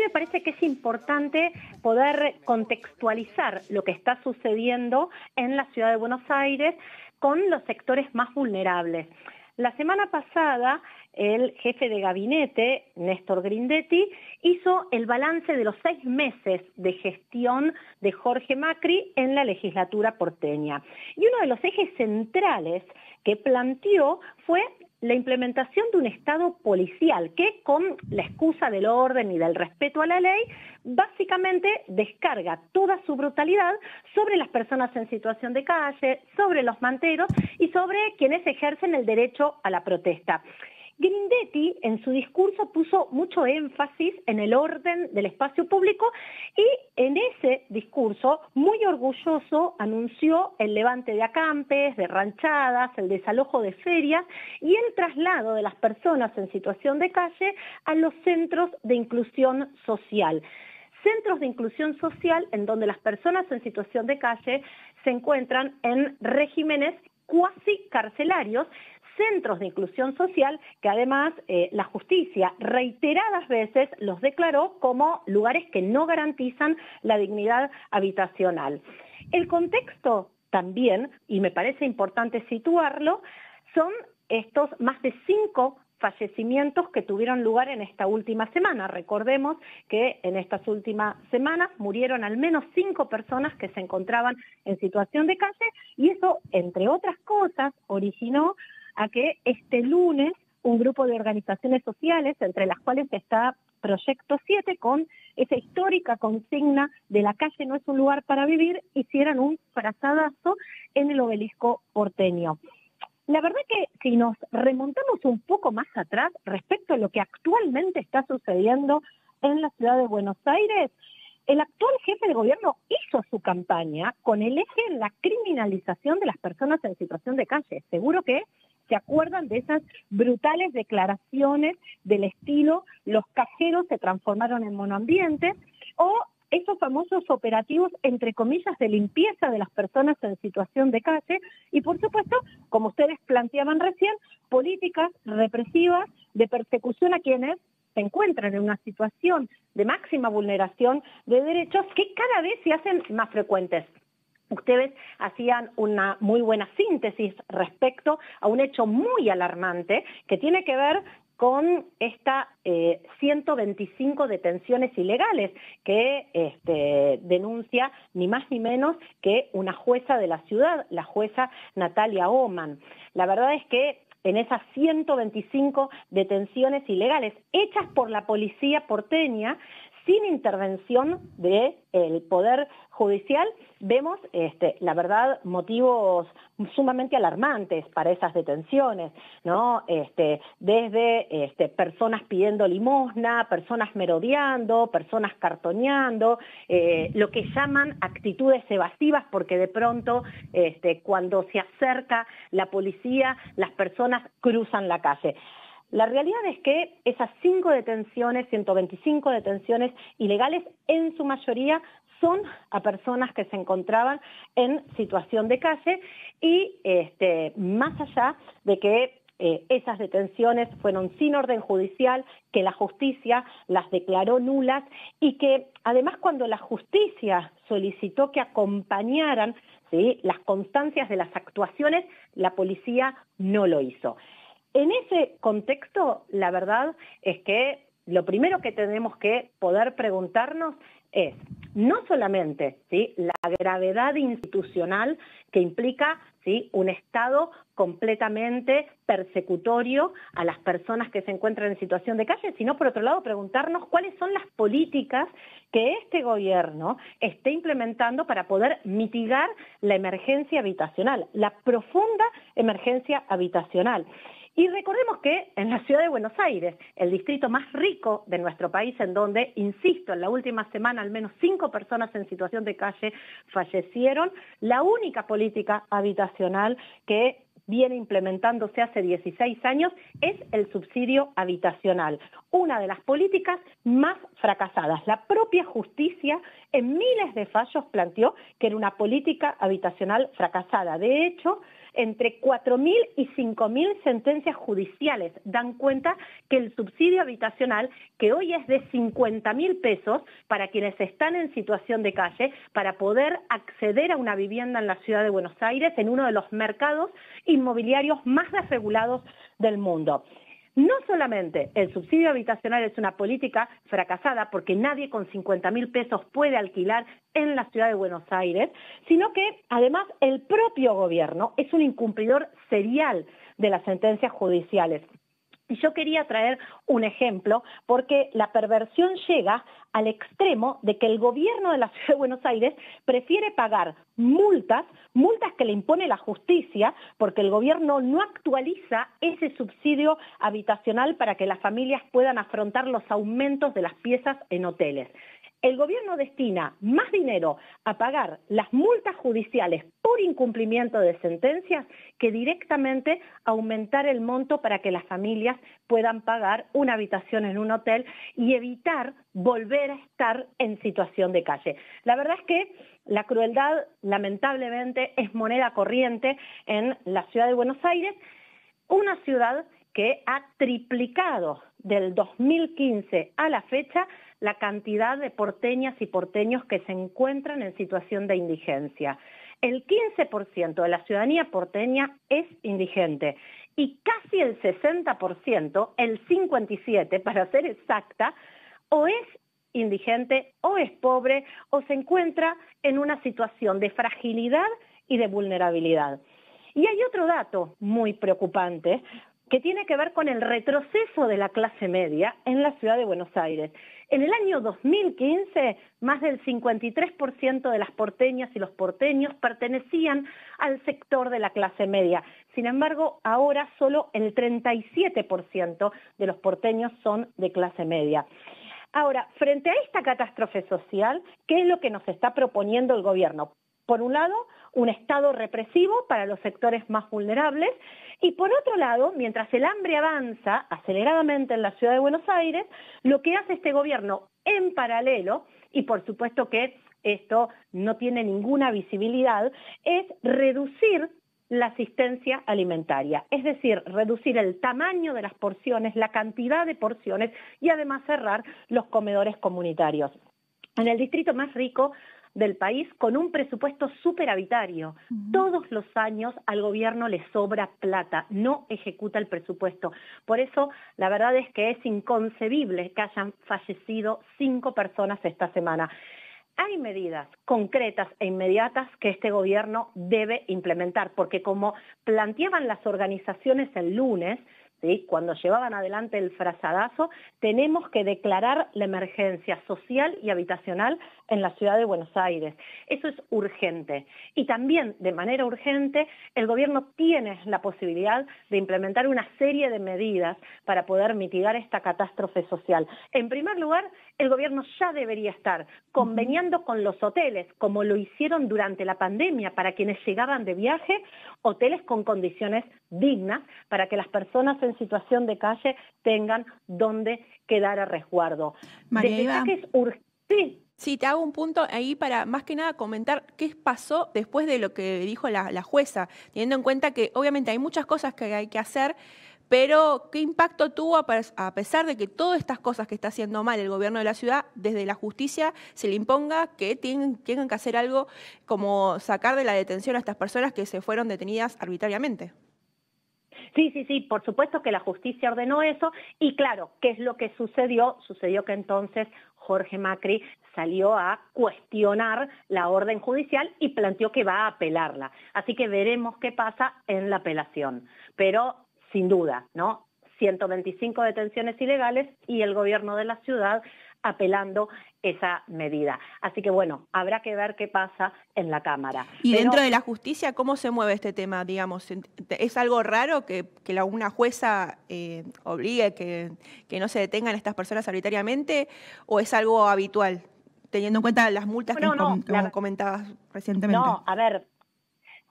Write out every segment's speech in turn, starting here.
me parece que es importante poder contextualizar lo que está sucediendo en la ciudad de Buenos Aires con los sectores más vulnerables. La semana pasada, el jefe de gabinete, Néstor Grindetti, hizo el balance de los 6 meses de gestión de Jorge Macri en la legislatura porteña. Y uno de los ejes centrales que planteó fue la implementación de un Estado policial que, con la excusa del orden y del respeto a la ley, básicamente descarga toda su brutalidad sobre las personas en situación de calle, sobre los manteros y sobre quienes ejercen el derecho a la protesta. Grindetti en su discurso puso mucho énfasis en el orden del espacio público y en ese discurso, muy orgulloso, anunció el levante de acampes, de ranchadas, el desalojo de ferias y el traslado de las personas en situación de calle a los centros de inclusión social. Centros de inclusión social en donde las personas en situación de calle se encuentran en regímenes cuasi carcelarios, centros de inclusión social que además la justicia reiteradas veces los declaró como lugares que no garantizan la dignidad habitacional. El contexto también, y me parece importante situarlo, son estos más de 5 fallecimientos que tuvieron lugar en esta última semana. Recordemos que en estas últimas semanas murieron al menos 5 personas que se encontraban en situación de calle y eso, entre otras cosas, originó a que este lunes un grupo de organizaciones sociales, entre las cuales está Proyecto 7, con esa histórica consigna de la calle no es un lugar para vivir, hicieran un frazadazo en el Obelisco porteño. La verdad que si nos remontamos un poco más atrás respecto a lo que actualmente está sucediendo en la ciudad de Buenos Aires, el actual jefe de gobierno hizo su campaña con el eje en la criminalización de las personas en situación de calle. Seguro que se acuerdan de esas brutales declaraciones del estilo los cajeros se transformaron en monoambientes o esos famosos operativos, entre comillas, de limpieza de las personas en situación de calle y, por supuesto, como ustedes planteaban recién, políticas represivas de persecución a quienes se encuentran en una situación de máxima vulneración de derechos que cada vez se hacen más frecuentes. Ustedes hacían una muy buena síntesis respecto a un hecho muy alarmante que tiene que ver con esta 125 detenciones ilegales que denuncia ni más ni menos que una jueza de la ciudad, la jueza Natalia Oman. La verdad es que en esas 125 detenciones ilegales hechas por la policía porteña, sin intervención del Poder Judicial, vemos, la verdad, motivos sumamente alarmantes para esas detenciones, ¿no? Desde personas pidiendo limosna, personas merodeando, personas cartoneando, lo que llaman actitudes evasivas, porque de pronto, cuando se acerca la policía, las personas cruzan la calle. La realidad es que esas 5 detenciones, 125 detenciones ilegales, en su mayoría son a personas que se encontraban en situación de calle y más allá de que esas detenciones fueron sin orden judicial, que la justicia las declaró nulas y que además cuando la justicia solicitó que acompañaran, ¿sí?, las constancias de las actuaciones, la policía no lo hizo. En ese contexto, la verdad es que lo primero que tenemos que poder preguntarnos es no solamente, ¿sí?, la gravedad institucional que implica, ¿sí?, un Estado completamente persecutorio a las personas que se encuentran en situación de calle, sino por otro lado preguntarnos cuáles son las políticas que este gobierno esté implementando para poder mitigar la emergencia habitacional, la profunda emergencia habitacional. Y recordemos que en la ciudad de Buenos Aires, el distrito más rico de nuestro país, en donde, insisto, en la última semana al menos 5 personas en situación de calle fallecieron, la única política habitacional que viene implementándose hace 16 años es el subsidio habitacional, una de las políticas más fracasadas. La propia justicia en miles de fallos planteó que era una política habitacional fracasada. De hecho, entre 4.000 y 5.000 sentencias judiciales dan cuenta que el subsidio habitacional, que hoy es de 50.000 pesos para quienes están en situación de calle, para poder acceder a una vivienda en la ciudad de Buenos Aires, en uno de los mercados inmobiliarios más desregulados del mundo. No solamente el subsidio habitacional es una política fracasada porque nadie con 50.000 pesos puede alquilar en la ciudad de Buenos Aires, sino que además el propio gobierno es un incumplidor serial de las sentencias judiciales. Y yo quería traer un ejemplo porque la perversión llega al extremo de que el gobierno de la Ciudad de Buenos Aires prefiere pagar multas que le impone la justicia, porque el gobierno no actualiza ese subsidio habitacional para que las familias puedan afrontar los aumentos de las piezas en hoteles. El gobierno destina más dinero a pagar las multas judiciales por incumplimiento de sentencias que directamente aumentar el monto para que las familias puedan pagar una habitación en un hotel y evitar volver a estar en situación de calle. La verdad es que la crueldad, lamentablemente, es moneda corriente en la ciudad de Buenos Aires, una ciudad que ha triplicado del 2015 a la fecha la cantidad de porteñas y porteños que se encuentran en situación de indigencia. El 15% de la ciudadanía porteña es indigente y casi el 60%, el 57% para ser exacta, o es indigente o es pobre o se encuentra en una situación de fragilidad y de vulnerabilidad. Y hay otro dato muy preocupante que tiene que ver con el retroceso de la clase media en la ciudad de Buenos Aires. En el año 2015, más del 53% de las porteñas y los porteños pertenecían al sector de la clase media. Sin embargo, ahora solo el 37% de los porteños son de clase media. Ahora, frente a esta catástrofe social, ¿qué es lo que nos está proponiendo el gobierno? Por un lado, un Estado represivo para los sectores más vulnerables y por otro lado, mientras el hambre avanza aceleradamente en la ciudad de Buenos Aires, lo que hace este gobierno en paralelo, y por supuesto que esto no tiene ninguna visibilidad, es reducir la asistencia alimentaria, es decir, reducir el tamaño de las porciones, la cantidad de porciones y además cerrar los comedores comunitarios. En el distrito más rico del país, con un presupuesto superavitario. Todos los años al gobierno le sobra plata, no ejecuta el presupuesto. Por eso, la verdad es que es inconcebible que hayan fallecido 5 personas esta semana. Hay medidas concretas e inmediatas que este gobierno debe implementar, porque como planteaban las organizaciones el lunes, ¿sí?, cuando llevaban adelante el frazadazo, tenemos que declarar la emergencia social y habitacional en la ciudad de Buenos Aires. Eso es urgente. Y también, de manera urgente, el gobierno tiene la posibilidad de implementar una serie de medidas para poder mitigar esta catástrofe social. En primer lugar, el gobierno ya debería estar conveniando con los hoteles, como lo hicieron durante la pandemia, para quienes llegaban de viaje, hoteles con condiciones dignas, para que las personas en situación de calle tengan donde quedar a resguardo. María Iva, Sí, te hago un punto ahí para más que nada comentar qué pasó después de lo que dijo la jueza, teniendo en cuenta que obviamente hay muchas cosas que hay que hacer, pero qué impacto tuvo a pesar de que todas estas cosas que está haciendo mal el gobierno de la ciudad, desde la justicia se le imponga que tengan que hacer algo como sacar de la detención a estas personas que se fueron detenidas arbitrariamente. Sí, por supuesto que la justicia ordenó eso y claro, ¿qué es lo que sucedió? Sucedió que entonces Jorge Macri salió a cuestionar la orden judicial y planteó que va a apelarla. Así que veremos qué pasa en la apelación. Pero sin duda, ¿no? 125 detenciones ilegales y el gobierno de la ciudad apelando esa medida. Así que bueno, habrá que ver qué pasa en la Cámara. Y dentro de la justicia, ¿cómo se mueve este tema? Digamos, ¿es algo raro que una jueza obligue que no se detengan estas personas arbitrariamente o es algo habitual, teniendo en cuenta las multas que comentabas recientemente? No, a ver,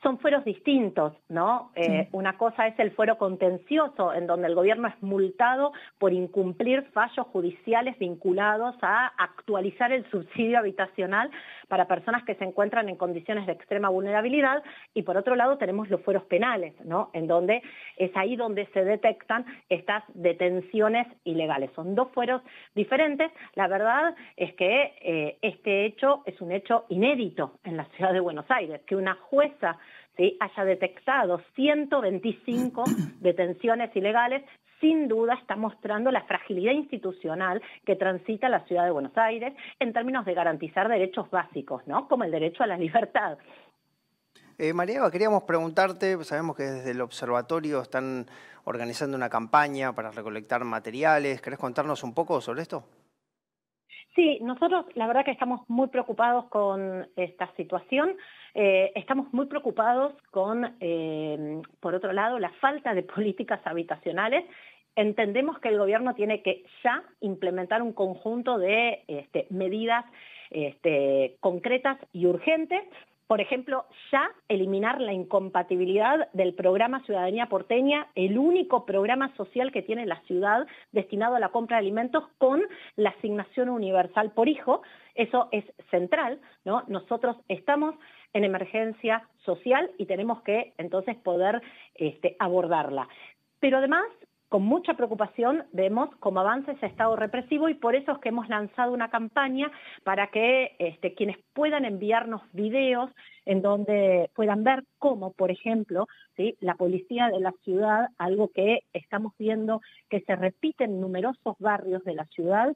son fueros distintos, ¿no? Sí. Una cosa es el fuero contencioso, en donde el gobierno es multado por incumplir fallos judiciales vinculados a actualizar el subsidio habitacional para personas que se encuentran en condiciones de extrema vulnerabilidad, y por otro lado tenemos los fueros penales, ¿no? En donde es ahí donde se detectan estas detenciones ilegales. Son dos fueros diferentes. La verdad es que este hecho es un hecho inédito en la ciudad de Buenos Aires, que una jueza, ¿sí?, haya detectado 125 detenciones ilegales. Sin duda está mostrando la fragilidad institucional que transita la ciudad de Buenos Aires en términos de garantizar derechos básicos, ¿no?, como el derecho a la libertad. María Eva, queríamos preguntarte, sabemos que desde el observatorio están organizando una campaña para recolectar materiales. ¿Querés contarnos un poco sobre esto? Sí, nosotros la verdad que estamos muy preocupados con esta situación. Estamos muy preocupados con, por otro lado, la falta de políticas habitacionales. Entendemos que el gobierno tiene que ya implementar un conjunto de medidas concretas y urgentes. Por ejemplo, ya eliminar la incompatibilidad del programa Ciudadanía Porteña, el único programa social que tiene la ciudad destinado a la compra de alimentos, con la asignación universal por hijo. Eso es central, ¿no? Nosotros estamos en emergencia social y tenemos que entonces poder abordarla. Pero además, con mucha preocupación vemos cómo avanza ese estado represivo, y por eso es que hemos lanzado una campaña para que quienes puedan enviarnos videos en donde puedan ver cómo, por ejemplo, ¿sí?, la policía de la ciudad, algo que estamos viendo que se repite en numerosos barrios de la ciudad,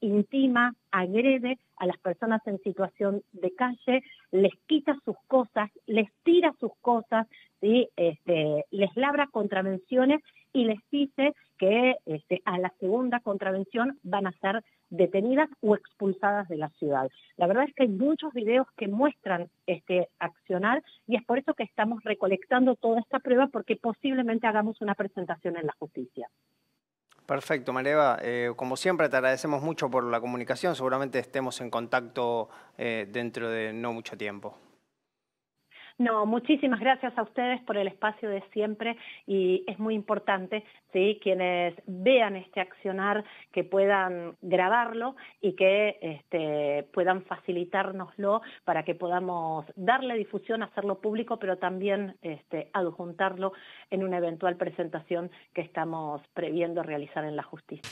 intima, agrede a las personas en situación de calle, les quita sus cosas, les tira sus cosas, ¿sí?, les labra contravenciones y les dice que a la segunda contravención van a ser detenidas o expulsadas de la ciudad. La verdad es que hay muchos videos que muestran este accionar, y es por eso que estamos recolectando toda esta prueba, porque posiblemente hagamos una presentación en la justicia. Perfecto, María Eva. Como siempre, te agradecemos mucho por la comunicación. Seguramente estemos en contacto dentro de no mucho tiempo. No, muchísimas gracias a ustedes por el espacio de siempre, y es muy importante, ¿sí?, quienes vean este accionar, que puedan grabarlo y que puedan facilitárnoslo para que podamos darle difusión, hacerlo público, pero también adjuntarlo en una eventual presentación que estamos previendo realizar en la justicia.